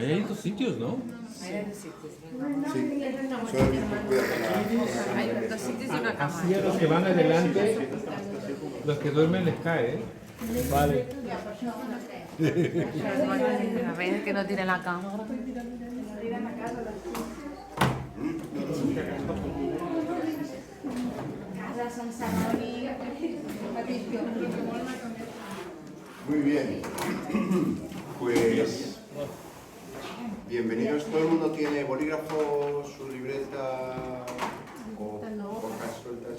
Ahí hay dos sitios, ¿no? Hay dos sitios. Sí. Hay dos sitios y una cama. Y a los que van adelante, los que duermen les cae, ¿eh? Vale. A ver, que no tiene la cama. Muy bien. Pues bienvenidos. ¿Todo el mundo tiene bolígrafo, su libreta o hojas sueltas?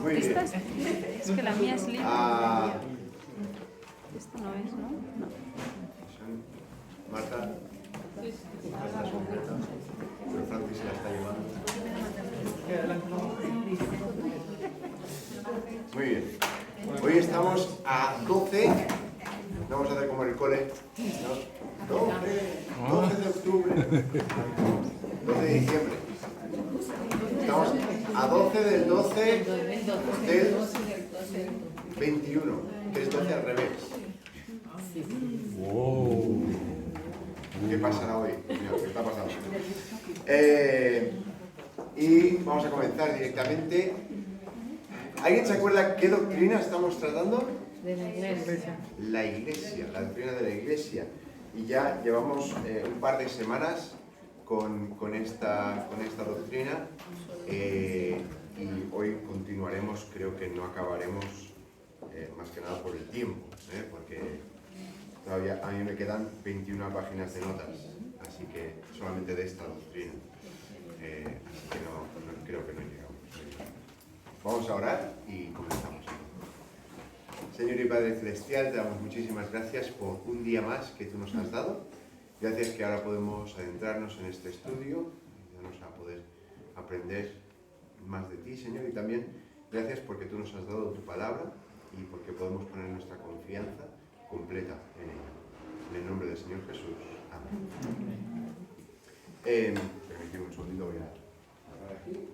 Muy bien. Esta es que la mía es libre. Esto no es, ¿no? No. Marta, esta completa, pero Francis se la está llevando. Muy bien. Hoy estamos a 12, vamos a hacer como el cole, ¿no? 12 de octubre, 12 de diciembre. Estamos a 12 del 12 del 21, que es 12 al revés. Wow. ¿Qué pasará hoy? Mira, ¿qué está pasando? Y vamos a comenzar directamente. ¿Alguien se acuerda qué doctrina estamos tratando? De la iglesia. La Iglesia, la doctrina de la Iglesia. Y ya llevamos un par de semanas con esta doctrina y hoy continuaremos, creo que no acabaremos más que nada por el tiempo, porque todavía a mí me quedan 21 páginas de notas, así que solamente de esta doctrina. Así que no creo que no llegamos. Vamos a orar y comenzamos. Señor y Padre Celestial, te damos muchísimas gracias por un día más que tú nos has dado. Gracias que ahora podemos adentrarnos en este estudio, ayúdanos a poder aprender más de ti, Señor, y también gracias porque tú nos has dado tu palabra y porque podemos poner nuestra confianza completa en ella. En el nombre del Señor Jesús. Amén. Permitidme un segundito, voy a agarrar aquí.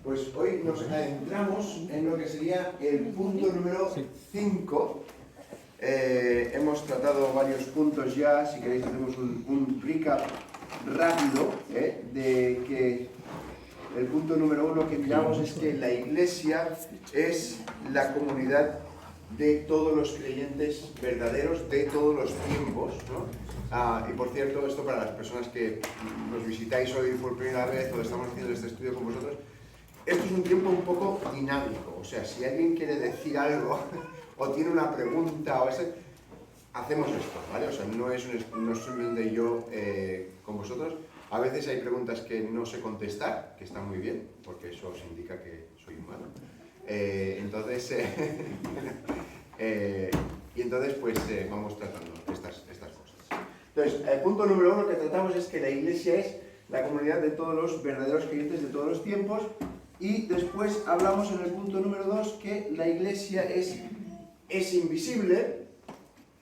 Pues hoy nos adentramos en lo que sería el punto número 5. Hemos tratado varios puntos ya, si queréis hacemos un recap rápido de que el punto número 1 que miramos es que la Iglesia es la comunidad de todos los creyentes verdaderos de todos los tiempos, ¿no? Y por cierto, esto para las personas que nos visitáis hoy por primera vez o estamos haciendo este estudio con vosotros, esto es un tiempo un poco dinámico, o sea, si alguien quiere decir algo o tiene una pregunta o hacemos esto, ¿vale? O sea, no es simplemente yo con vosotros. A veces hay preguntas que no sé contestar, que está muy bien, porque eso os indica que soy humano. Entonces pues vamos tratando estas cosas. Entonces, el punto número 1 que tratamos es que la Iglesia es la comunidad de todos los verdaderos creyentes de todos los tiempos. Y después hablamos en el punto número 2 que la Iglesia es invisible,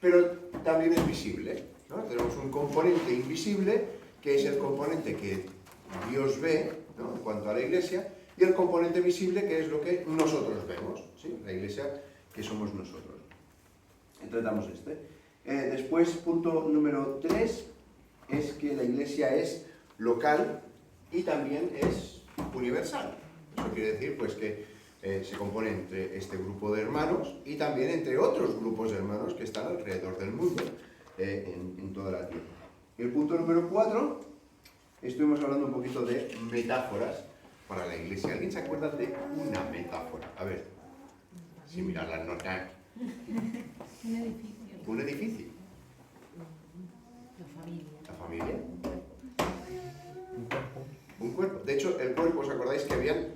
pero también es visible, ¿no? Tenemos un componente invisible, que es el componente que Dios ve, ¿no? En cuanto a la Iglesia, y el componente visible, que es lo que nosotros vemos, ¿sí? La Iglesia que somos nosotros. Tratamos después, punto número 3, es que la Iglesia es local y también es universal. Eso quiere decir pues que se compone entre este grupo de hermanos y también entre otros grupos de hermanos que están alrededor del mundo, en toda la tierra. Y el punto número 4, estuvimos hablando un poquito de metáforas para la Iglesia. ¿Alguien se acuerda de una metáfora? A ver, si miras las notas. Un edificio. ¿Un edificio? La familia. ¿La familia? Un cuerpo. De hecho, el cuerpo, ¿os acordáis que habían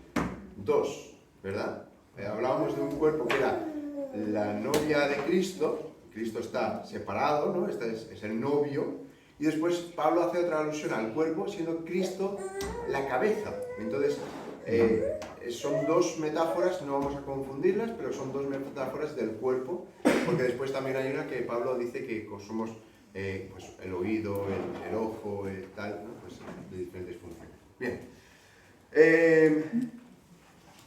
dos, verdad? Hablábamos de un cuerpo que era la novia de Cristo. Cristo está separado, ¿no? Este es el novio. Y después Pablo hace otra alusión al cuerpo, siendo Cristo la cabeza. Entonces, son dos metáforas, no vamos a confundirlas, pero son dos metáforas del cuerpo, porque después también hay una que Pablo dice que somos pues el oído, el ojo, tal, ¿no? Pues de diferentes funciones. Bien.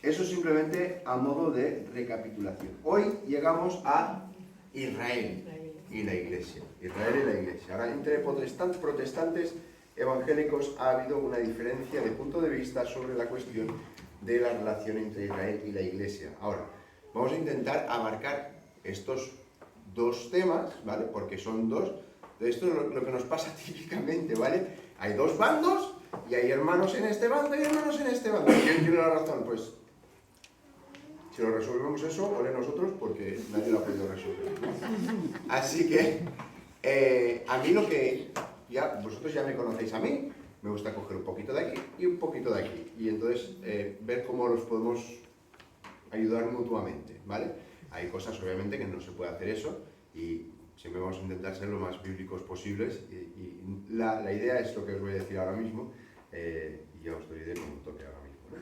Eso simplemente a modo de recapitulación. Hoy llegamos a Israel y la Iglesia. Israel y la Iglesia. Ahora, entre protestantes evangélicos ha habido una diferencia de punto de vista sobre la cuestión de la relación entre Israel y la Iglesia. Ahora, vamos a intentar abarcar estos dos temas, ¿vale? Porque son dos. Esto es lo que nos pasa típicamente, ¿vale? Hay dos bandos y hay hermanos en este bando y hermanos en este bando. ¿Quién tiene la razón? Pues, si lo resolvemos eso, ole nosotros, porque nadie lo ha podido resolver. Así que, a mí lo que... vosotros ya me conocéis a mí, me gusta coger un poquito de aquí y un poquito de aquí. Y entonces, ver cómo los podemos ayudar mutuamente, ¿vale? Hay cosas, obviamente, que no se puede hacer eso, y siempre vamos a intentar ser lo más bíblicos posibles. Y la idea es lo que os voy a decir ahora mismo, y ya os doy de cómo toque ahora mismo, ¿no?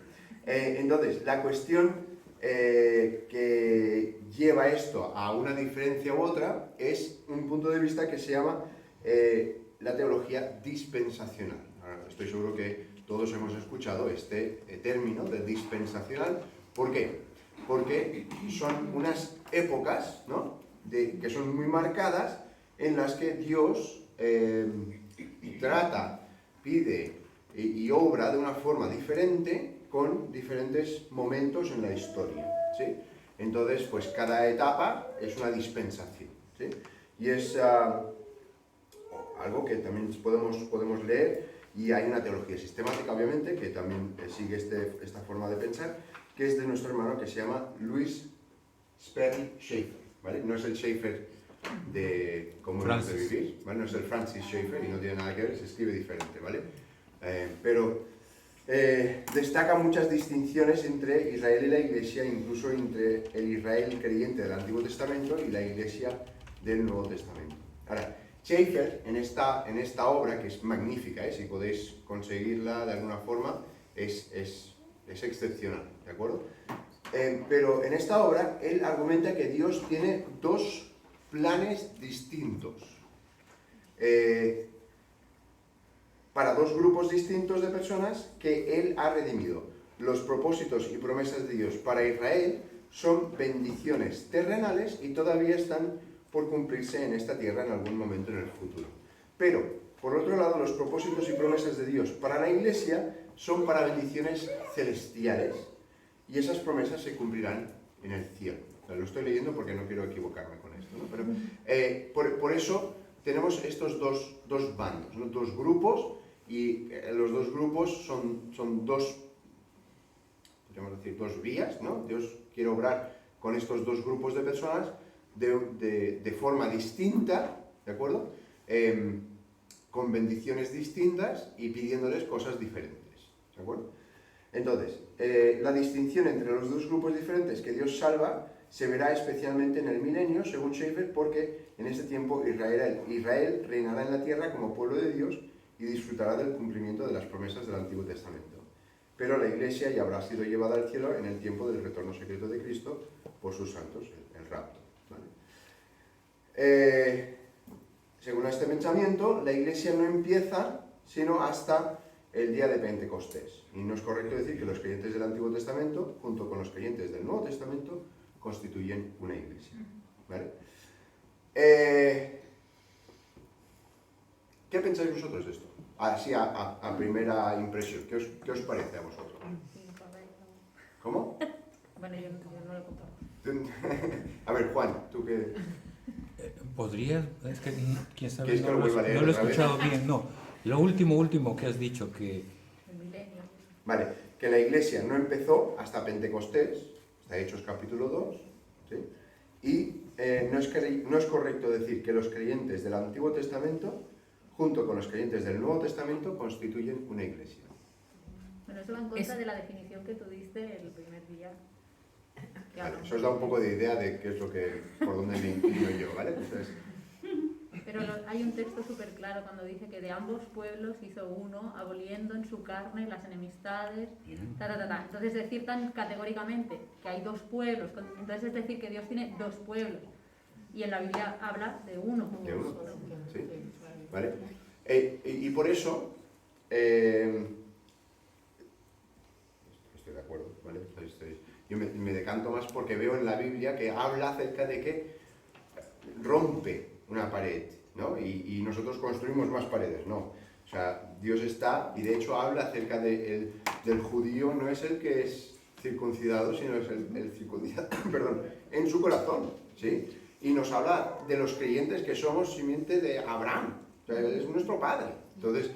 Entonces, la cuestión que lleva esto a una diferencia u otra es un punto de vista que se llama la teología dispensacional. Ahora, estoy seguro que todos hemos escuchado este término de dispensacional. ¿Por qué? Porque son unas épocas, ¿no? Que son muy marcadas, en las que Dios trata, pide y obra de una forma diferente con diferentes momentos en la historia, ¿sí? Entonces, pues cada etapa es una dispensación, ¿sí? Y es algo que también podemos leer, y hay una teología sistemática, obviamente, que también sigue esta forma de pensar, que es de nuestro hermano que se llama Louis Sperry Chafer, ¿vale? No es el Schaeffer de cómo hemos de vivir, ¿vale? No es el Francis Schaeffer y no tiene nada que ver, se escribe diferente, ¿vale? Pero destaca muchas distinciones entre Israel y la Iglesia, incluso entre el Israel creyente del Antiguo Testamento y la Iglesia del Nuevo Testamento. Ahora, Schaeffer, en esta obra, que es magnífica, si podéis conseguirla de alguna forma, es excepcional, ¿de acuerdo? Pero en esta obra, él argumenta que Dios tiene dos planes distintos. Para dos grupos distintos de personas que Él ha redimido. Los propósitos y promesas de Dios para Israel son bendiciones terrenales y todavía están por cumplirse en esta tierra en algún momento en el futuro. Pero, por otro lado, los propósitos y promesas de Dios para la Iglesia son para bendiciones celestiales, y esas promesas se cumplirán en el cielo. O sea, lo estoy leyendo porque no quiero equivocarme con esto, ¿no? Pero, por eso tenemos estos dos bandos, ¿no? Dos grupos, y los dos grupos son dos, podríamos decir, dos vías, ¿no? Dios quiere obrar con estos dos grupos de personas de forma distinta, ¿de acuerdo? Con bendiciones distintas y pidiéndoles cosas diferentes, ¿de acuerdo? Entonces, la distinción entre los dos grupos diferentes que Dios salva se verá especialmente en el milenio, según Schaeffer, porque en ese tiempo Israel reinará en la tierra como pueblo de Dios y disfrutará del cumplimiento de las promesas del Antiguo Testamento. Pero la Iglesia ya habrá sido llevada al cielo en el tiempo del retorno secreto de Cristo por sus santos, el rapto, ¿vale? Según este pensamiento, la Iglesia no empieza sino hasta el día de Pentecostés. Y no es correcto decir que los creyentes del Antiguo Testamento, junto con los creyentes del Nuevo Testamento, constituyen una Iglesia, ¿vale? ¿Qué pensáis vosotros de esto? Así a primera impresión. ¿Qué os parece a vosotros? ¿Cómo? Bueno, yo no lo comparto. A ver, Juan, ¿tú qué...? ¿Podrías? Es que, quién sabe, ¿Quieres que lo vuelva a leer no lo he otra vez? escuchado bien, no. Lo último que has dicho, que... El milenio. Vale, que la Iglesia no empezó hasta Pentecostés, hasta Hechos capítulo 2, ¿sí? Y no es correcto decir que los creyentes del Antiguo Testamento, junto con los creyentes del Nuevo Testamento, constituyen una Iglesia. Bueno, eso va en contra de la definición que tú diste el primer día. Vale, eso os da un poco de idea de qué es por dónde me inclino yo, ¿vale? Entonces, Pero hay un texto súper claro cuando dice que de ambos pueblos hizo uno, aboliendo en su carne las enemistades, Entonces decir tan categóricamente que hay dos pueblos, entonces es decir que Dios tiene dos pueblos. Y en la Biblia habla de uno. De uno, ¿sí? ¿Vale? Y por eso, estoy de acuerdo, ¿vale? Yo me decanto más porque veo en la Biblia que habla acerca de que rompe una pared, ¿no? Y nosotros construimos más paredes, no. O sea, Dios está, y de hecho habla acerca del judío, no es el que es circuncidado, sino es el circuncidado, perdón, en su corazón, ¿sí? Y nos habla de los creyentes que somos simiente de Abraham, o sea, él es nuestro padre. Entonces,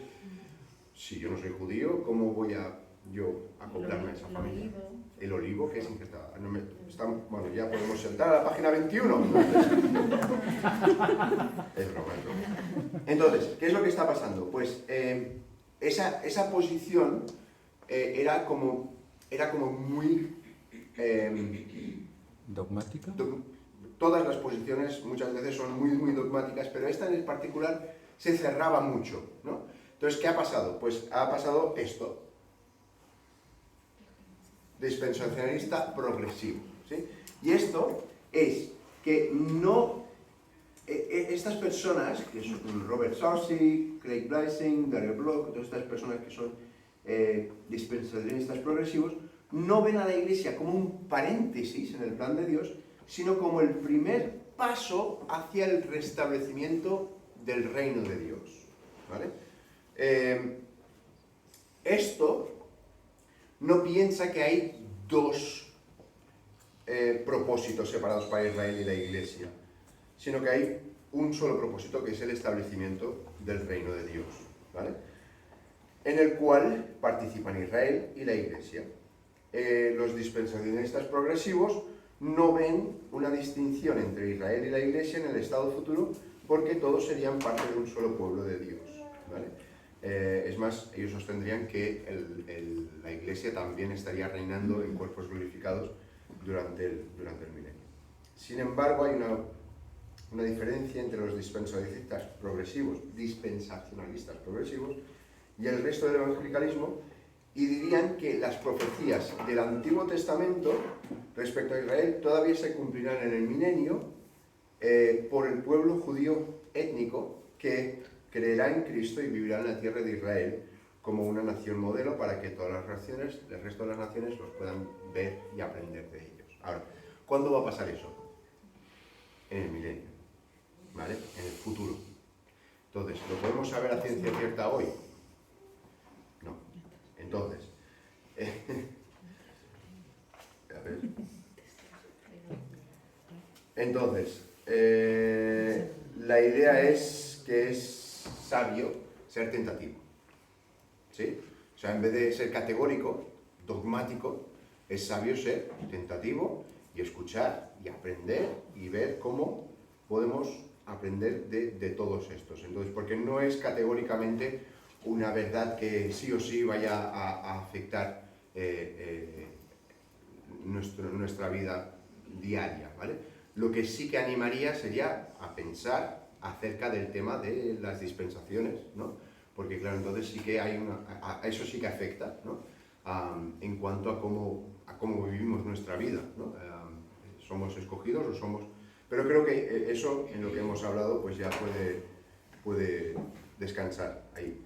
si yo no soy judío, ¿cómo voy a yo acoplarme a esa familia? El olivo que es injertado. Bueno, ya podemos saltar a la página 21. Es broma. Entonces, ¿qué es lo que está pasando? Pues esa posición era como muy... ¿Dogmática? Todas las posiciones muchas veces son muy dogmáticas, pero esta en particular se cerraba mucho, ¿no? Entonces, ¿qué ha pasado? Pues ha pasado esto. Dispensacionalista progresivo, ¿sí? Y esto es que no... estas personas, que son Robert Saucy, Craig Blessing, Dario Bloch, todas estas personas que son dispensacionalistas progresivos, no ven a la Iglesia como un paréntesis en el plan de Dios, sino como el primer paso hacia el restablecimiento del reino de Dios, ¿vale? Esto no piensa que hay dos propósitos separados para Israel y la Iglesia, sino que hay un solo propósito, que es el establecimiento del reino de Dios, ¿vale? En el cual participan Israel y la Iglesia. Los dispensacionalistas progresivos no ven una distinción entre Israel y la Iglesia en el estado futuro, porque todos serían parte de un solo pueblo de Dios, ¿vale? Es más, ellos sostendrían que la Iglesia también estaría reinando en cuerpos glorificados durante el milenio. Sin embargo, hay una diferencia entre los dispensacionalistas progresivos y el resto del evangelicalismo, y dirían que las profecías del Antiguo Testamento respecto a Israel todavía se cumplirán en el milenio por el pueblo judío étnico que creerá en Cristo y vivirá en la tierra de Israel como una nación modelo para que todas las naciones, el resto de las naciones, los puedan ver y aprender de ellos. Ahora, ¿cuándo va a pasar eso? En el milenio, ¿vale? En el futuro. Entonces, ¿lo podemos saber a ciencia cierta hoy? No. Entonces, a ver. Entonces, la idea es que es sabio ser tentativo, ¿sí? O sea, en vez de ser categórico, dogmático, es sabio ser tentativo y escuchar y aprender y ver cómo podemos aprender de todos estos. Entonces, porque no es categóricamente una verdad que sí o sí vaya a afectar nuestra vida diaria, ¿vale? Lo que sí que animaría sería a pensar acerca del tema de las dispensaciones, ¿no? Porque claro, entonces sí que hay eso sí que afecta, ¿no? En cuanto a cómo vivimos nuestra vida, ¿no? ¿Somos escogidos o somos...? Pero creo que eso, en lo que hemos hablado, pues ya puede descansar ahí.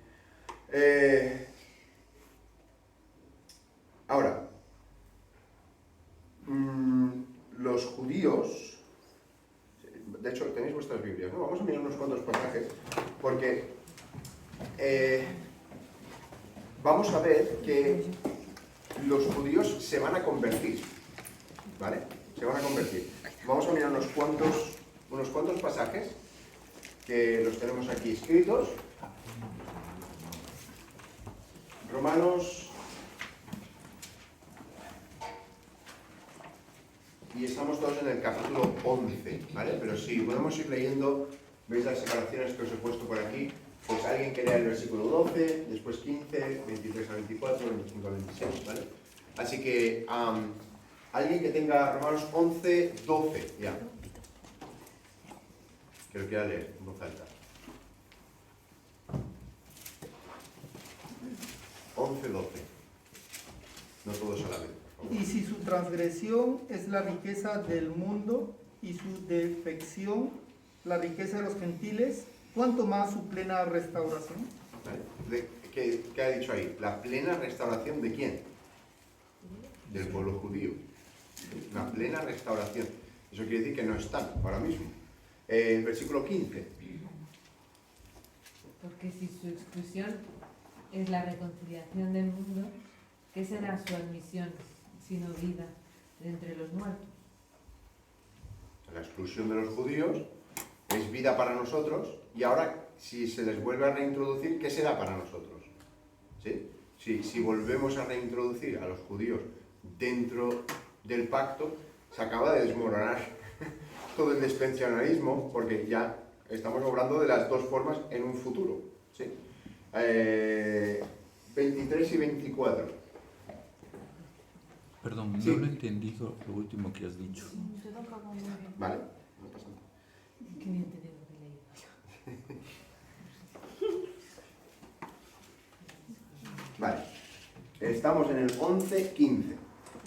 Ahora, los judíos... De hecho, tenéis vuestras Biblias, ¿no? Vamos a mirar unos cuantos pasajes, porque vamos a ver que los judíos se van a convertir, ¿vale? Se van a convertir. Vamos a mirar unos cuantos pasajes, que los tenemos aquí escritos. Romanos... Y estamos todos en el capítulo 11, ¿vale? Pero sí, podemos ir leyendo, veis las separaciones que os he puesto por aquí, pues alguien que lea el versículo 12, después 15, 23 a 24, 25 a 26, ¿vale? Así que, alguien que tenga Romanos 11, 12, ya. Que lo quiera leer en voz alta. 11, 12. No todos a la vez. Y si su transgresión es la riqueza del mundo y su defección, la riqueza de los gentiles, cuanto más su plena restauración. ¿Vale? ¿Qué ha dicho ahí? ¿La plena restauración de quién? Del pueblo judío. Una plena restauración. Eso quiere decir que no están ahora mismo. El versículo 15. Porque si su exclusión es la reconciliación del mundo, ¿qué será su admisión sino vida de entre los muertos? La exclusión de los judíos es vida para nosotros, y ahora si se les vuelve a reintroducir, ¿qué será para nosotros? ¿Sí? Si volvemos a reintroducir a los judíos dentro del pacto, se acaba de desmoronar todo el dispensacionalismo, porque ya estamos hablando de las dos formas en un futuro. ¿Sí? 23 y 24. Perdón, Sí. no lo he entendido lo último que has dicho. Vale, no pasa nada. Qué bien te digo que he leído. Vale, estamos en el 11-15.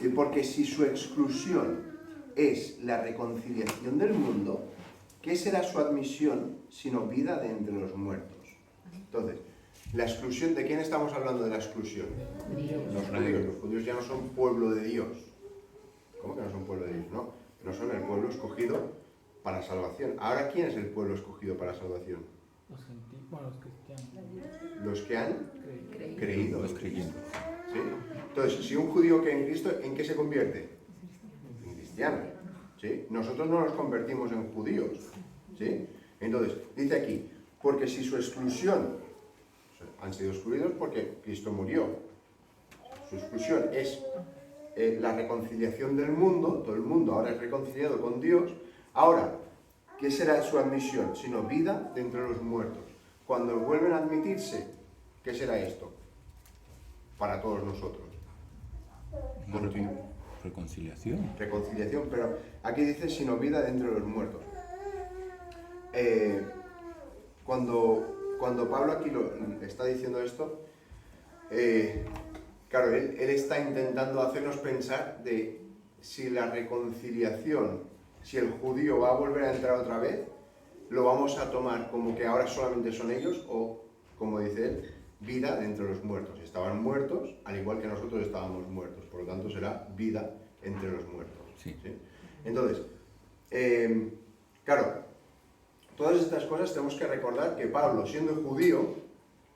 Y porque si su exclusión es la reconciliación del mundo, ¿qué será su admisión sino vida de entre los muertos? Entonces, la exclusión, ¿de quién estamos hablando de la exclusión? Los judíos. Los judíos ya no son pueblo de Dios. ¿Cómo que no son pueblo de Dios? No, no son el pueblo escogido para salvación. Ahora, ¿quién es el pueblo escogido para salvación? Los gentiles, bueno, los cristianos. Los que han creído. Los creyentes. ¿Sí? Entonces, si un judío cree en Cristo, ¿en qué se convierte? En cristiano. ¿Sí? Nosotros no nos convertimos en judíos. ¿Sí? Entonces, dice aquí, porque si su exclusión, han sido excluidos porque Cristo murió. Su exclusión es la reconciliación del mundo, todo el mundo ahora es reconciliado con Dios. Ahora, ¿qué será su admisión? Sino vida de entre los muertos. Cuando vuelven a admitirse, ¿qué será esto? Para todos nosotros. Reconciliación. Reconciliación, pero aquí dice sino vida de entre los muertos. Cuando Pablo aquí está diciendo esto, claro, él está intentando hacernos pensar de si la reconciliación, si el judío va a volver a entrar otra vez, lo vamos a tomar como que ahora solamente son ellos, o, como dice él, vida de entre los muertos. Estaban muertos, al igual que nosotros estábamos muertos, por lo tanto será vida entre los muertos. Sí. ¿Sí? Entonces, claro, todas estas cosas tenemos que recordar que Pablo, siendo judío,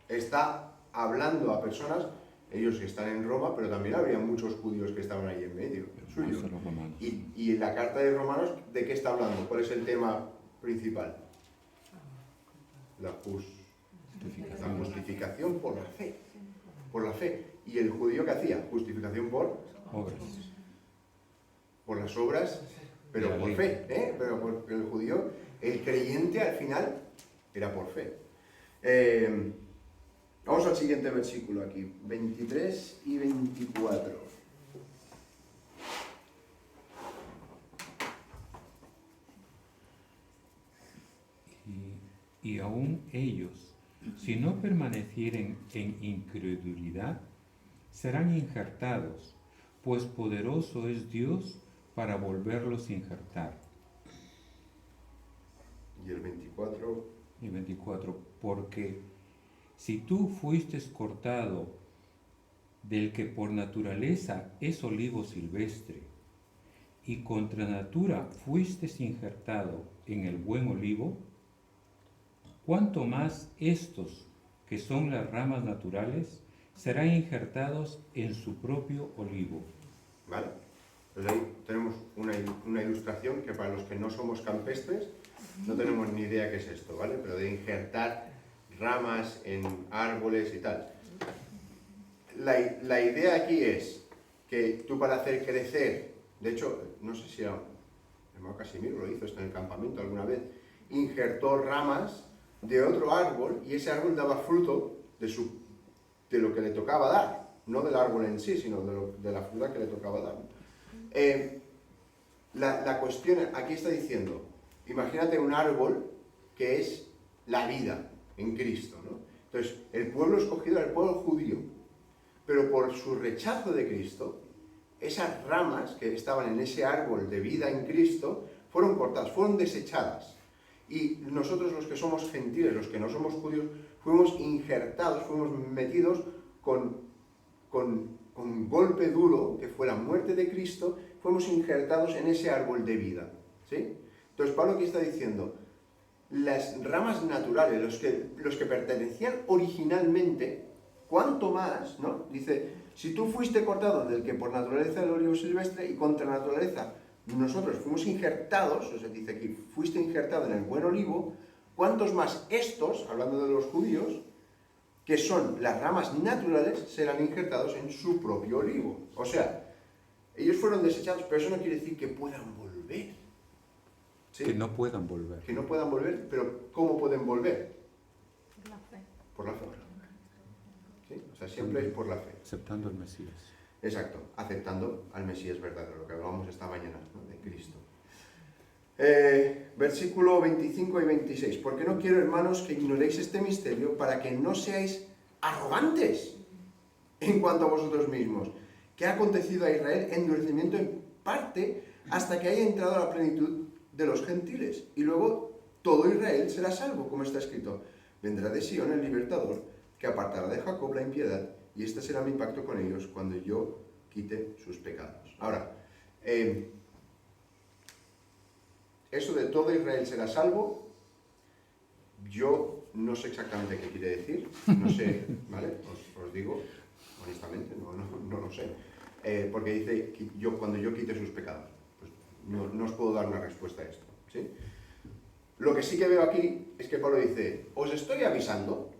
está hablando a personas, ellos que están en Roma, pero también habría muchos judíos que estaban ahí en medio, suyos. Los romanos. Y en la carta de Romanos, ¿de qué está hablando? ¿Cuál es el tema principal? La justificación por la fe. Por la fe. ¿Y el judío qué hacía? Justificación por Obras. por las obras, pero La por ley. fe, pero porque el judío, el creyente al final era por fe. Vamos al siguiente versículo aquí, 23 y 24. Y aún ellos, si no permanecieren en incredulidad, serán injertados, pues poderoso es Dios para volverlos a injertar. Y el 24, Y 24, porque si tú fuiste cortado del que por naturaleza es olivo silvestre, y contra natura fuiste injertado en el buen olivo, cuánto más estos, que son las ramas naturales, serán injertados en su propio olivo. ¿vale? Pues ahí tenemos una ilustración que para los que no somos campestres no tenemos ni idea qué es esto, ¿vale? Pero de injertar ramas en árboles y tal. La idea aquí es que tú para hacer crecer, de hecho, no sé si el hermano Casimiro lo hizo esto en el campamento alguna vez, injertó ramas de otro árbol y ese árbol daba fruto de lo que le tocaba dar, no del árbol en sí, sino de la fruta que le tocaba dar. La cuestión, aquí está diciendo, imagínate un árbol que es la vida en Cristo, ¿no? Entonces, el pueblo escogido era el pueblo judío, pero por su rechazo de Cristo, esas ramas que estaban en ese árbol de vida en Cristo fueron cortadas, fueron desechadas. Y nosotros los que somos gentiles, los que no somos judíos, fuimos injertados, fuimos metidos con un golpe duro, que fue la muerte de Cristo, fuimos injertados en ese árbol de vida. ¿Sí? Entonces Pablo aquí está diciendo, las ramas naturales, los que pertenecían originalmente, cuanto más, ¿no? Dice, si tú fuiste cortado del que por naturaleza el olivo silvestre y contra naturaleza nosotros fuimos injertados, o sea, dice aquí, fuiste injertado en el buen olivo, ¿cuántos más estos, hablando de los judíos, que son las ramas naturales, serán injertados en su propio olivo? O sea, ellos fueron desechados, pero eso no quiere decir que puedan volver. ¿Sí? Que no puedan volver. Que no puedan volver, pero ¿cómo pueden volver? Por la fe. Por la fe. ¿Sí? O sea, siempre es por la fe. Aceptando al Mesías. Exacto, aceptando al Mesías verdadero, lo que hablábamos esta mañana, ¿no? De Cristo. Versículo 25 y 26. Porque no quiero, hermanos, que ignoréis este misterio para que no seáis arrogantes en cuanto a vosotros mismos, que ha acontecido a Israel endurecimiento en parte hasta que haya entrado a la plenitud de los gentiles, y luego todo Israel será salvo, como está escrito. Vendrá de Sion el libertador, que apartará de Jacob la impiedad, y este será mi pacto con ellos cuando yo quite sus pecados. Ahora, eso de todo Israel será salvo, yo no sé exactamente qué quiere decir, no sé, ¿vale? Os digo, honestamente, no lo sé, porque dice, cuando yo quite sus pecados. No os puedo dar una respuesta a esto, ¿sí? Lo que sí que veo aquí es que Pablo dice, os estoy avisando,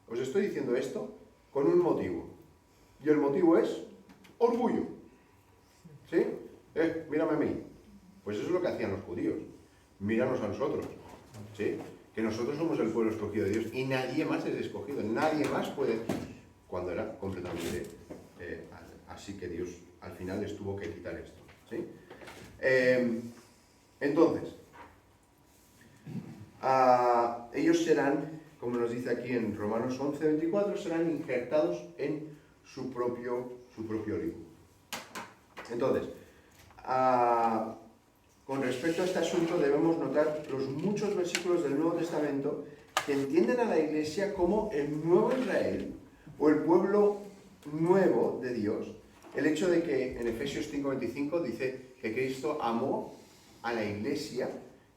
os estoy diciendo esto con un motivo. Y el motivo es orgullo. ¿Sí? Mírame a mí. Pues eso es lo que hacían los judíos. Míranos a nosotros. ¿Sí? Que nosotros somos el pueblo escogido de Dios y nadie más es escogido. Nadie más puede, cuando era completamente así, que Dios al final les tuvo que quitar esto. ¿Sí? Entonces, ellos serán, como nos dice aquí en Romanos 11:24, serán injertados en su propio olivo. Entonces, con respecto a este asunto debemos notar los muchos versículos del Nuevo Testamento que entienden a la Iglesia como el nuevo Israel o el pueblo nuevo de Dios. El hecho de que en Efesios 5:25 dice que Cristo amó a la Iglesia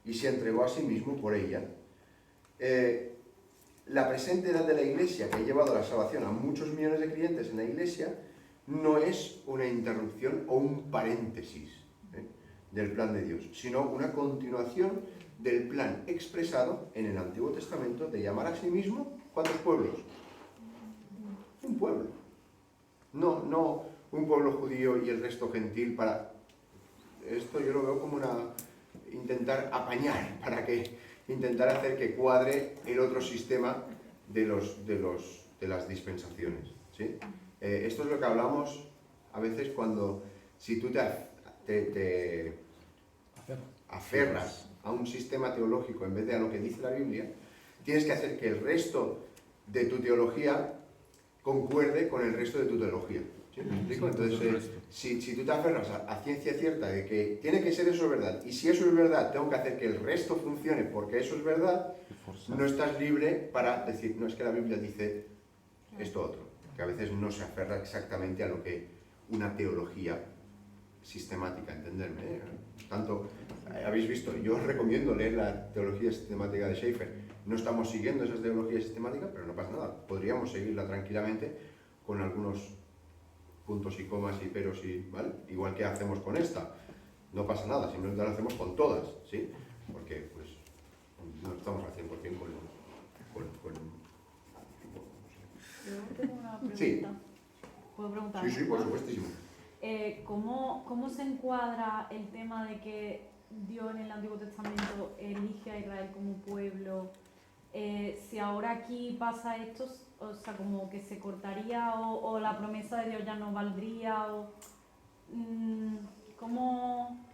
y se entregó a sí mismo por ella. La presente edad de la Iglesia, que ha llevado la salvación a muchos millones de creyentes en la Iglesia, no es una interrupción o un paréntesis del plan de Dios, sino una continuación del plan expresado en el Antiguo Testamento de llamar a sí mismo, ¿cuántos pueblos? Un pueblo. No un pueblo judío y el resto gentil para... Esto yo lo veo como intentar apañar, intentar hacer que cuadre el otro sistema de las dispensaciones. ¿Sí? Esto es lo que hablamos a veces cuando, si tú te aferras a un sistema teológico en vez de a lo que dice la Biblia, tienes que hacer que el resto de tu teología concuerde con el resto de tu teología. ¿Sí? ¿Me explico? Entonces, si tú te aferras a ciencia cierta de que tiene que ser eso verdad, y si eso es verdad, tengo que hacer que el resto funcione porque eso es verdad, no estás libre para decir, no, es que la Biblia dice esto otro, que a veces no se aferra exactamente a lo que una teología sistemática, entenderme, ¿eh? Tanto, habéis visto, yo os recomiendo leer la teología sistemática de Schaeffer. No estamos siguiendo esa teología sistemática, pero no pasa nada, podríamos seguirla tranquilamente con algunos puntos y comas y peros, ¿vale? Igual que hacemos con esta, no pasa nada, simplemente lo hacemos con todas, ¿sí? Porque pues no estamos al 100% con Yo tengo una pregunta. Sí. ¿Puedo preguntar? Sí, por supuestísimo. ¿Cómo se encuadra el tema de que Dios en el Antiguo Testamento elige a Israel como pueblo? Si ahora aquí pasa esto, o sea, como que se cortaría o la promesa de Dios ya no valdría, ¿cómo?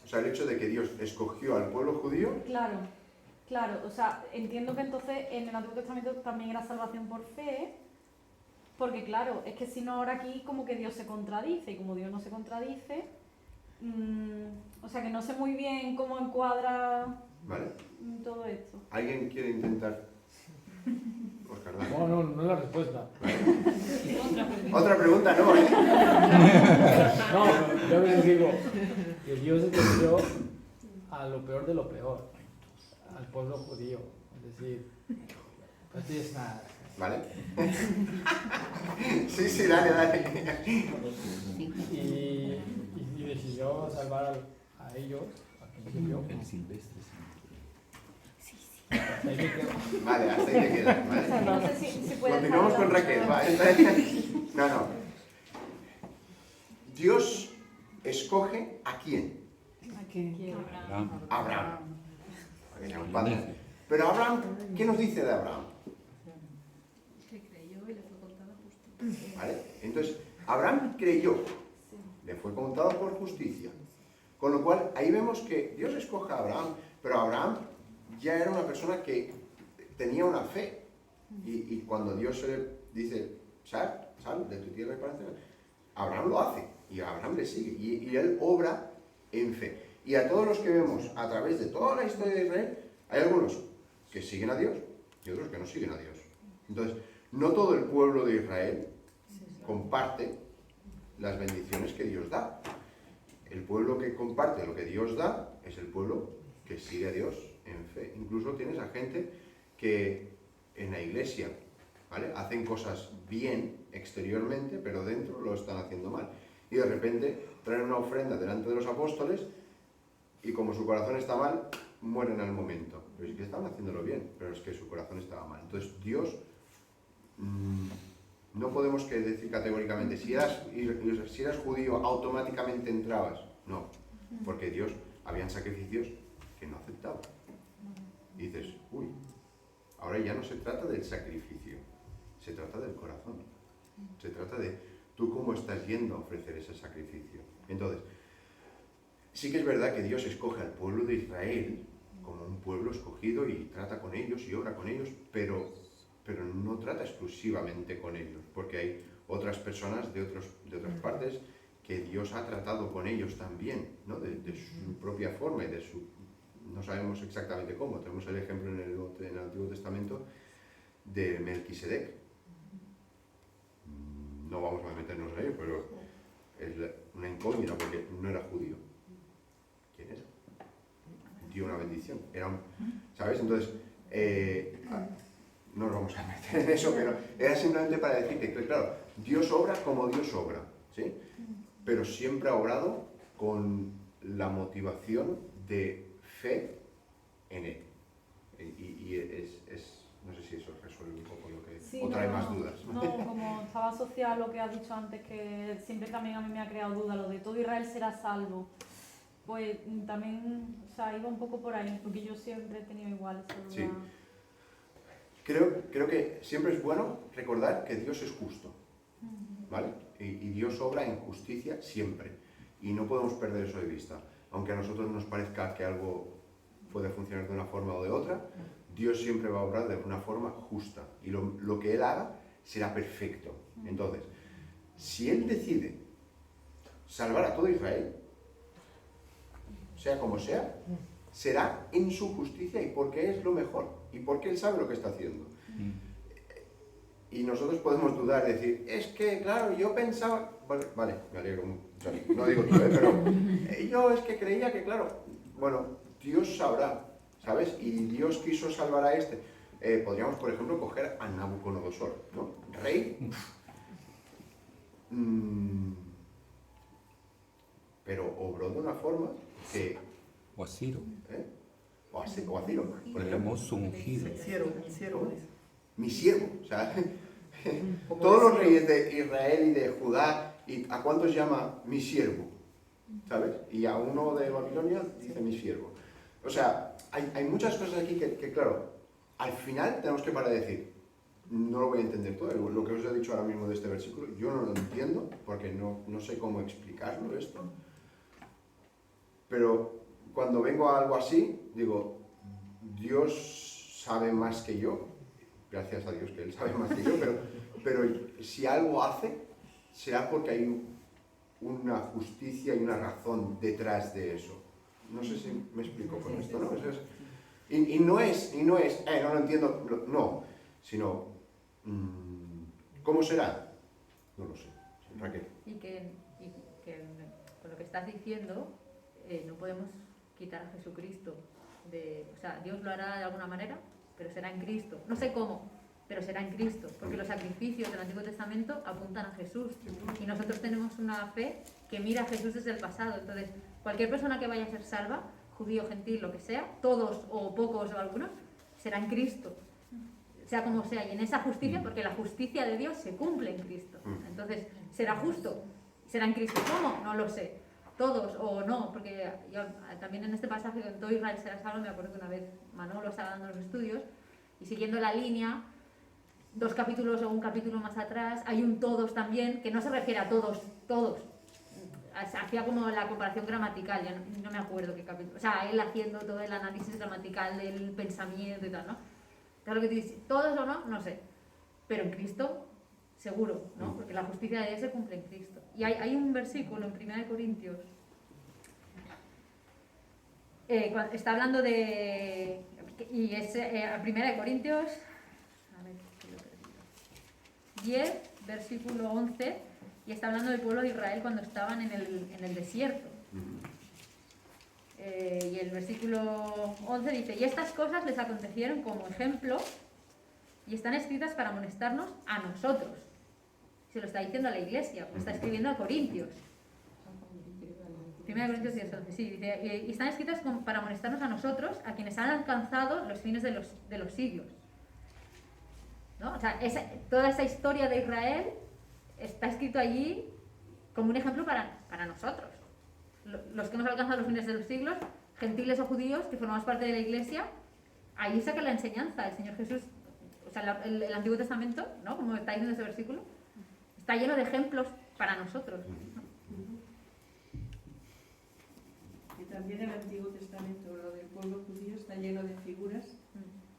O sea, el hecho de que Dios escogió al pueblo judío. Claro, o sea, entiendo que entonces en el Antiguo Testamento también era salvación por fe, porque claro, es que si no ahora aquí como que Dios se contradice, y como Dios no se contradice, O sea, que no sé muy bien cómo encuadra ¿Vale? todo esto. ¿Alguien quiere intentar? Oscar, dale. No es la respuesta. Otra pregunta, no, ¿eh? No, yo les digo que Dios escogió a lo peor de lo peor, al pueblo judío. Es decir, no tienes nada. ¿Vale? Sí, dale. Y decidió salvar a ellos, al principio. El silvestre. Hasta ahí me quedo. Vale, hasta ahí te quedas, ¿vale? No sé si puede Continuamos estar con Raquel, ¿vale? No. Dios escoge a quién. Abraham. Abraham. Para que sea un padre. Pero Abraham, ¿qué nos dice de Abraham? Que creyó y le fue contada justicia. ¿Vale? Entonces, Abraham creyó, le fue contado por justicia. Con lo cual, ahí vemos que Dios escoge a Abraham, pero Abraham ya era una persona que tenía una fe. Y cuando Dios le dice, sal de tu tierra y para hacer, Abraham lo hace, y Abraham le sigue, y él obra en fe. Y a todos los que vemos a través de toda la historia de Israel, hay algunos que siguen a Dios y otros que no siguen a Dios. Entonces, no todo el pueblo de Israel comparte las bendiciones que Dios da. El pueblo que comparte lo que Dios da es el pueblo que sigue a Dios en fe. Incluso tienes a gente que en la iglesia, ¿vale?, hacen cosas bien exteriormente, pero dentro lo están haciendo mal. Y de repente traen una ofrenda delante de los apóstoles y como su corazón está mal, mueren al momento. Pero es que estaban haciéndolo bien, pero es que su corazón estaba mal. Entonces Dios, no podemos decir categóricamente, si eras judío automáticamente entrabas. No, porque Dios, habían sacrificios que no aceptaba. Y dices, uy, ahora ya no se trata del sacrificio, se trata del corazón. Se trata de tú cómo estás yendo a ofrecer ese sacrificio. Entonces, sí que es verdad que Dios escoge al pueblo de Israel como un pueblo escogido y trata con ellos y obra con ellos, pero no trata exclusivamente con ellos, porque hay otras personas de otras partes que Dios ha tratado con ellos también, ¿no?, de su propia forma y no sabemos exactamente cómo. Tenemos el ejemplo en el Antiguo Testamento de Melquisedec. No vamos a meternos en ello, pero es una incógnita porque no era judío. ¿Quién era? Dio una bendición. ¿Sabes? Entonces, no nos vamos a meter en eso, pero era simplemente para decirte que, claro, Dios obra como Dios obra, ¿sí? Pero siempre ha obrado con la motivación de fe en Él. Y no sé si eso resuelve un poco lo que... Sí, o trae más dudas. No, como estaba asociado a lo que has dicho antes, que siempre también a mí me ha creado duda, lo de todo Israel será salvo. Pues también, o sea, iba un poco por ahí, porque yo siempre he tenido igual esa duda. Sí. Creo que siempre es bueno recordar que Dios es justo, ¿vale? Y Dios obra en justicia siempre. Y no podemos perder eso de vista. Aunque a nosotros nos parezca que algo puede funcionar de una forma o de otra, Dios siempre va a obrar de una forma justa. Y lo que Él haga será perfecto. Entonces, si Él decide salvar a todo Israel, sea como sea, será en su justicia y porque es lo mejor. Y porque Él sabe lo que está haciendo. Y nosotros podemos dudar, decir, es que, claro, yo pensaba... Vale, me alegro, no digo tú, pero yo es que creía que, claro, bueno, Dios sabrá, ¿sabes? Y Dios quiso salvar a este. Podríamos, por ejemplo, coger a Nabucodonosor, ¿no? Rey. Pero obró de una forma que... O a Ciro. O a Ciro, por ejemplo. Hermoso ungido. Mi siervo, o sea, todos los reyes de Israel y de Judá, ¿y a cuántos llama mi siervo? ¿Sabes? Y a uno de Babilonia dice mi siervo. O sea, hay muchas cosas aquí que, claro, al final tenemos que parar de decir, no lo voy a entender todo, lo que os he dicho ahora mismo de este versículo, yo no lo entiendo, porque no sé cómo explicarlo esto, pero cuando vengo a algo así, digo, Dios sabe más que yo, gracias a Dios que Él sabe más que yo, pero si algo hace, será porque hay una justicia y una razón detrás de eso. No sé si me explico con esto, ¿no? Y no es, no lo entiendo, no, sino, ¿cómo será? No lo sé. Raquel. Y que con lo que estás diciendo, no podemos quitar a Jesucristo. O sea, Dios lo hará de alguna manera, pero será en Cristo. No sé cómo, pero será en Cristo, porque los sacrificios del Antiguo Testamento apuntan a Jesús. Y nosotros tenemos una fe que mira a Jesús desde el pasado. Entonces, cualquier persona que vaya a ser salva, judío, gentil, lo que sea, todos o pocos o algunos, será en Cristo. Sea como sea, y en esa justicia, porque la justicia de Dios se cumple en Cristo. Entonces, será justo, será en Cristo. ¿Cómo? No lo sé. Todos o no, porque yo, también en este pasaje con todo Israel será salvo, me acuerdo que una vez Manolo estaba dando los estudios y siguiendo la línea, 2 capítulos o un capítulo más atrás, hay un todos también, que no se refiere a todos, hacía como la comparación gramatical, ya no me acuerdo qué capítulo, o sea, él haciendo todo el análisis gramatical del pensamiento y tal, ¿no? Claro que te dice, todos o no, no sé, pero en Cristo seguro, ¿no? Porque la justicia de Dios se cumple en Cristo. Y hay un versículo en 1 Corintios, está hablando de, y es 1 Corintios, a ver, que lo he perdido, 10, versículo 11, y está hablando del pueblo de Israel cuando estaban en el desierto. Y el versículo 11 dice, y estas cosas les acontecieron como ejemplo y están escritas para amonestarnos a nosotros. Se lo está diciendo a la iglesia, lo está escribiendo a Corintios. 1 Corintios 10, 11, sí, dice, y están escritas para amonestarnos a nosotros, a quienes han alcanzado los fines de los siglos. ¿No? O sea, toda esa historia de Israel está escrito allí como un ejemplo para nosotros. Los que hemos alcanzado los fines de los siglos, gentiles o judíos, que formamos parte de la iglesia, ahí saca la enseñanza. El Señor Jesús, o sea, el Antiguo Testamento, ¿no? Como está diciendo ese versículo, está lleno de ejemplos para nosotros. Y también el Antiguo Testamento, lo del pueblo judío, está lleno de figuras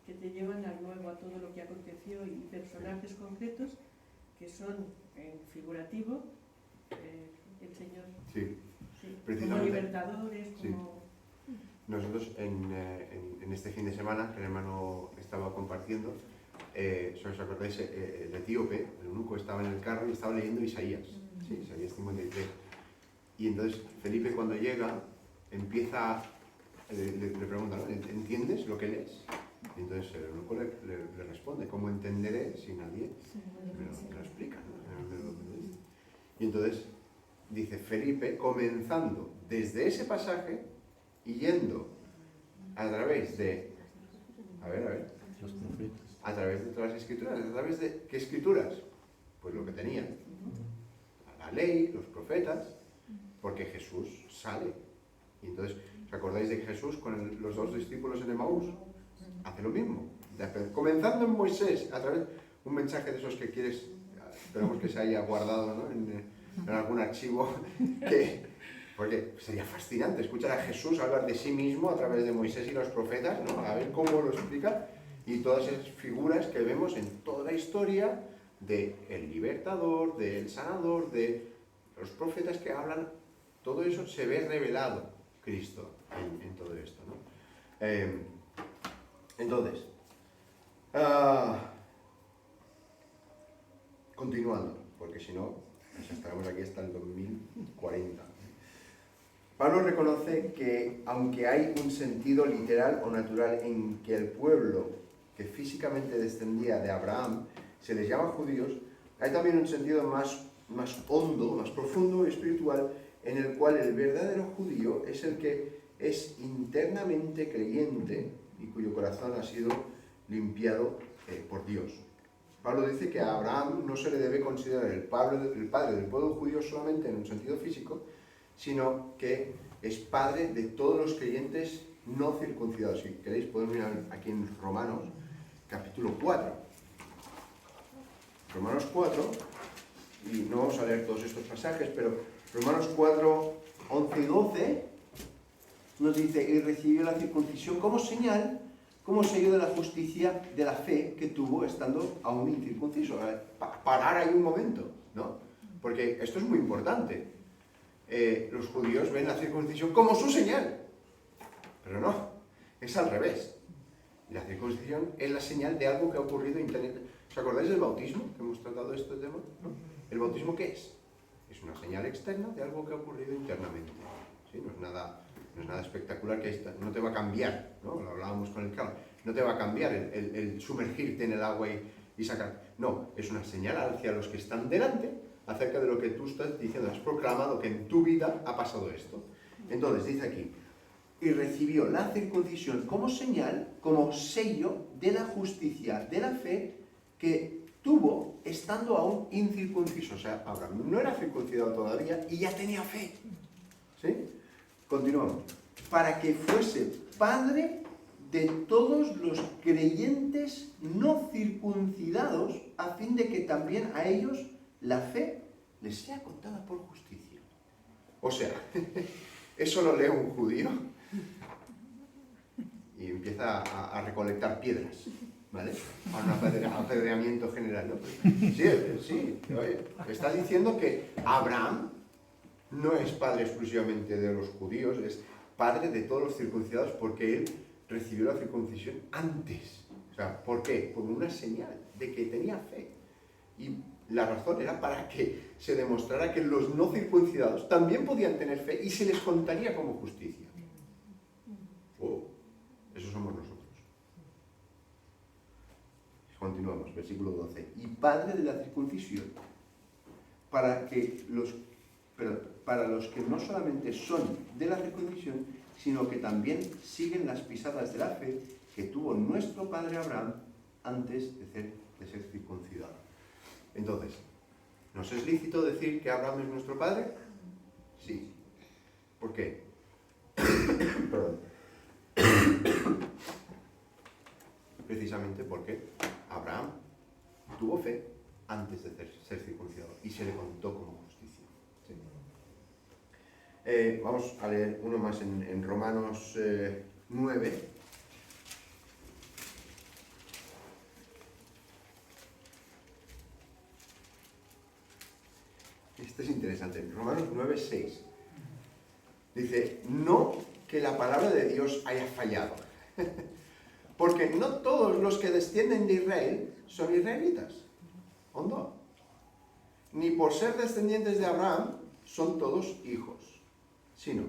que te llevan al nuevo, a todo lo que aconteció, y personajes concretos que son en figurativo, el Señor. Sí. Sí, Precisamente. como libertadores, como... Sí. Nosotros en este fin de semana, que el hermano estaba compartiendo, si os acordáis, el etíope, el eunuco, estaba en el carro y estaba leyendo Isaías, sí, Isaías 53. Y entonces Felipe, cuando llega, empieza, le pregunta, ¿no? ¿Entiendes lo que lees? Y entonces el eunuco le responde, ¿cómo entenderé si nadie me lo explica? ¿No? Y entonces dice Felipe, comenzando desde ese pasaje y yendo a través de, los profetas. a través de todas las escrituras. ¿A través de qué escrituras? Pues lo que tenían, la ley, los profetas, porque Jesús sale. Y entonces, ¿os acordáis de Jesús con los 2 discípulos en Emaús? Hace lo mismo, comenzando en Moisés, a través de un mensaje de esos que quieres, esperamos que se haya guardado, ¿no? en algún archivo, porque sería fascinante escuchar a Jesús hablar de sí mismo a través de Moisés y los profetas, ¿no? A ver cómo lo explica, y todas esas figuras que vemos en toda la historia del libertador, del sanador, de los profetas que hablan, todo eso se ve revelado Cristo en todo esto, ¿no? Entonces, continuando, porque si no, pues estaremos aquí hasta el 2040. Pablo reconoce que, aunque hay un sentido literal o natural en que el pueblo que físicamente descendía de Abraham se les llama judíos, hay también un sentido más hondo, más profundo y espiritual, en el cual el verdadero judío es el que es internamente creyente y cuyo corazón ha sido limpiado por Dios. Pablo dice que a Abraham no se le debe considerar el padre del pueblo judío solamente en un sentido físico, sino que es padre de todos los creyentes no circuncidados. Si queréis podemos mirar aquí en Romanos, capítulo 4. Romanos 4, y no vamos a leer todos estos pasajes, pero Romanos 4, 11 y 12 nos dice, y recibió la circuncisión como señal, como sello de la justicia de la fe que tuvo estando aún incircunciso. Parar ahí un momento, ¿no? Porque esto es muy importante. los judíos ven la circuncisión como su señal. Pero no, es al revés. La circuncisión es la señal de algo que ha ocurrido internamente. ¿Os acordáis del bautismo? Que hemos tratado este tema, ¿no? ¿El bautismo qué es? Es una señal externa de algo que ha ocurrido internamente. ¿Sí? No es nada espectacular, que no te va a cambiar, ¿no? Lo hablábamos con el Carlos. No te va a cambiar el sumergirte en el agua y sacar. No, es una señal hacia los que están delante acerca de lo que tú estás diciendo. Has proclamado que en tu vida ha pasado esto. Entonces, dice aquí, y recibió la circuncisión como señal, como sello de la justicia, de la fe que tuvo estando aún incircunciso. O sea, Abraham no era circuncidado todavía y ya tenía fe. ¿Sí? Continuamos. Para que fuese padre de todos los creyentes no circuncidados, a fin de que también a ellos la fe les sea contada por justicia. O sea, eso lo lee un judío y empieza a recolectar piedras, ¿vale? A un apedreamiento general, ¿no? Sí, oye, está diciendo que Abraham no es padre exclusivamente de los judíos, es padre de todos los circuncidados porque él recibió la circuncisión antes. O sea, ¿por qué? Como una señal de que tenía fe. Y la razón era para que se demostrara que los no circuncidados también podían tener fe y se les contaría como justicia. Oh, eso somos nosotros. Continuamos, versículo 12. Y padre de la circuncisión, para los que no solamente son de la circuncisión, sino que también siguen las pisadas de la fe que tuvo nuestro padre Abraham antes de ser circuncidado. Entonces, ¿nos es lícito decir que Abraham es nuestro padre? Sí. ¿Por qué? Perdón. Precisamente porque Abraham tuvo fe antes de ser circuncidado y se le contó como justicia. ¿Sí? Vamos a leer uno más en Romanos 9. Este es interesante. En Romanos 9, 6. Dice, no que la palabra de Dios haya fallado. Porque no todos los que descienden de Israel son israelitas. ¿Hondo? Ni por ser descendientes de Abraham son todos hijos. Sino,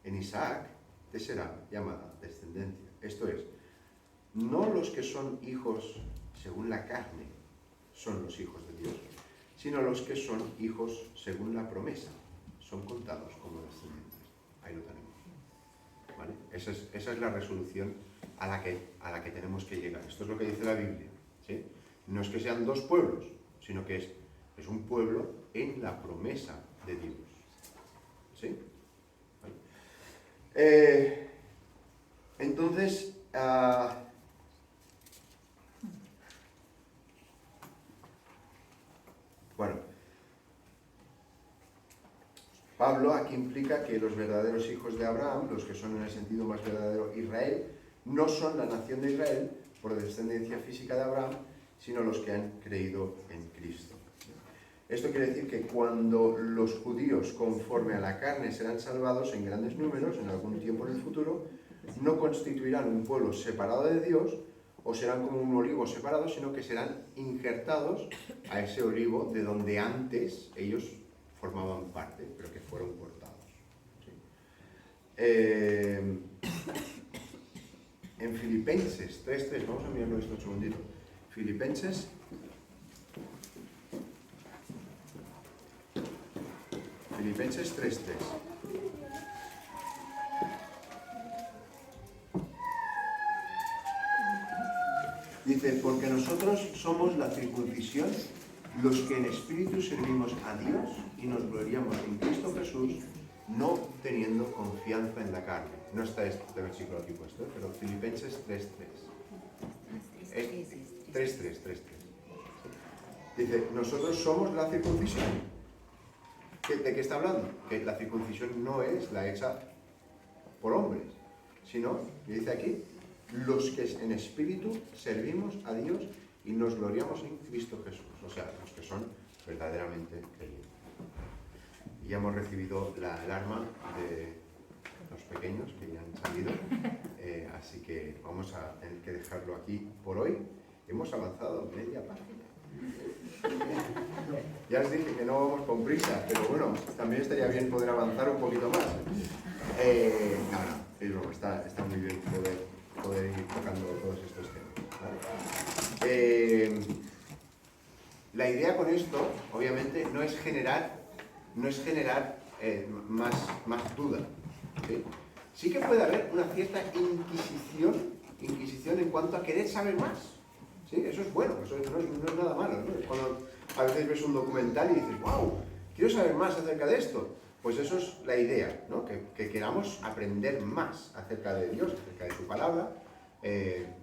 en Isaac te será llamada descendencia. Esto es, no los que son hijos según la carne son los hijos de Dios, sino los que son hijos según la promesa, son contados como descendientes. Ahí lo tenemos. ¿Vale? Esa es la resolución a la que tenemos que llegar. Esto es lo que dice la Biblia. ¿Sí? No es que sean dos pueblos, sino que es un pueblo en la promesa de Dios. ¿Sí? ¿Vale? Entonces, bueno, Pablo aquí implica que los verdaderos hijos de Abraham, los que son en el sentido más verdadero Israel, no son la nación de Israel por descendencia física de Abraham, sino los que han creído en Cristo. Esto quiere decir que cuando los judíos conforme a la carne serán salvados en grandes números, en algún tiempo en el futuro, no constituirán un pueblo separado de Dios o serán como un olivo separado, sino que serán injertados a ese olivo de donde antes ellos formaban parte, pero que fueron cortados. ¿Sí? En Filipenses 3.3, vamos a mirarlo esto un segundito. Filipenses 3.3. Dice, porque nosotros somos la circuncisión, los que en espíritu servimos a Dios y nos gloriamos en Cristo Jesús, no teniendo confianza en la carne. No está este versículo aquí puesto, pero Filipenses 3.3. 3.3. Dice, nosotros somos la circuncisión. ¿De qué está hablando? Que la circuncisión no es la hecha por hombres, sino, y dice aquí, los que en espíritu servimos a Dios y nos gloriamos en Cristo Jesús. O sea, los que son verdaderamente creyentes. ya hemos recibido la alarma de los pequeños que ya han salido, así que vamos a tener que dejarlo aquí por hoy. Hemos avanzado media página. Ya os dije que no vamos con prisa, pero bueno, también estaría bien poder avanzar un poquito más. No, es broma, está muy bien poder ir tocando todos estos temas, ¿vale? La idea con esto, obviamente, no es generar más duda, ¿sí? Sí que puede haber una cierta inquisición en cuanto a querer saber más. ¿Sí? Eso es bueno, eso no es nada malo, ¿no? Es cuando a veces ves un documental y dices, wow, quiero saber más acerca de esto. Pues eso es la idea, ¿no? Que queramos aprender más acerca de Dios, acerca de su palabra,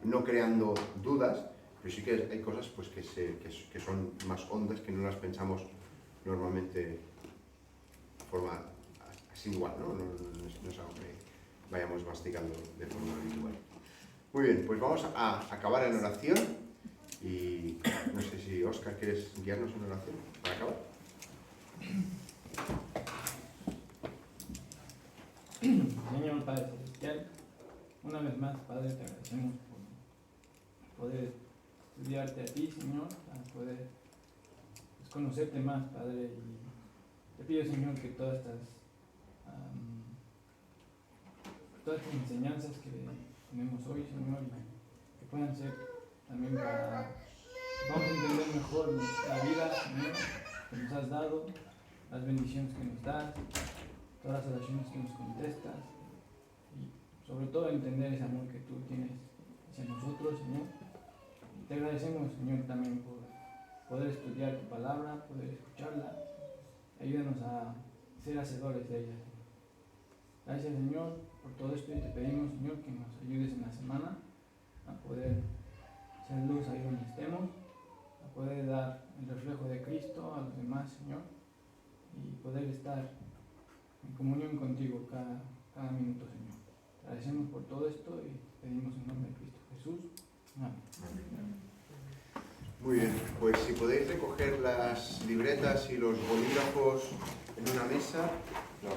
no creando dudas, pero sí que hay cosas pues, que son más hondas, que no las pensamos normalmente de forma así igual, ¿no? No es algo que vayamos masticando de forma habitual. Muy bien, pues vamos a acabar en oración. Y no sé si Óscar quieres guiarnos en oración para acabar. Señor Padre Celestial, una vez más, Padre, te agradecemos por poder estudiarte a ti, Señor, para poder conocerte más, Padre. Y te pido, Señor, que todas estas enseñanzas que tenemos hoy, Señor, que puedan ser también para que vamos a entender mejor la vida, Señor, que nos has dado, las bendiciones que nos das, todas las oraciones que nos contestas y sobre todo entender ese amor que tú tienes hacia nosotros, Señor. Y te agradecemos, Señor, también por poder estudiar tu palabra, poder escucharla. Ayúdanos a ser hacedores de ella, Señor. Gracias, Señor, por todo esto y te pedimos, Señor, que nos ayudes en la semana a poder ser luz ahí donde estemos, a poder dar el reflejo de Cristo a los demás, Señor, y poder estar en comunión contigo cada minuto, Señor. Te agradecemos por todo esto y pedimos en nombre de Cristo Jesús. Amén. Muy bien, pues si podéis recoger las libretas y los bolígrafos en una mesa. No.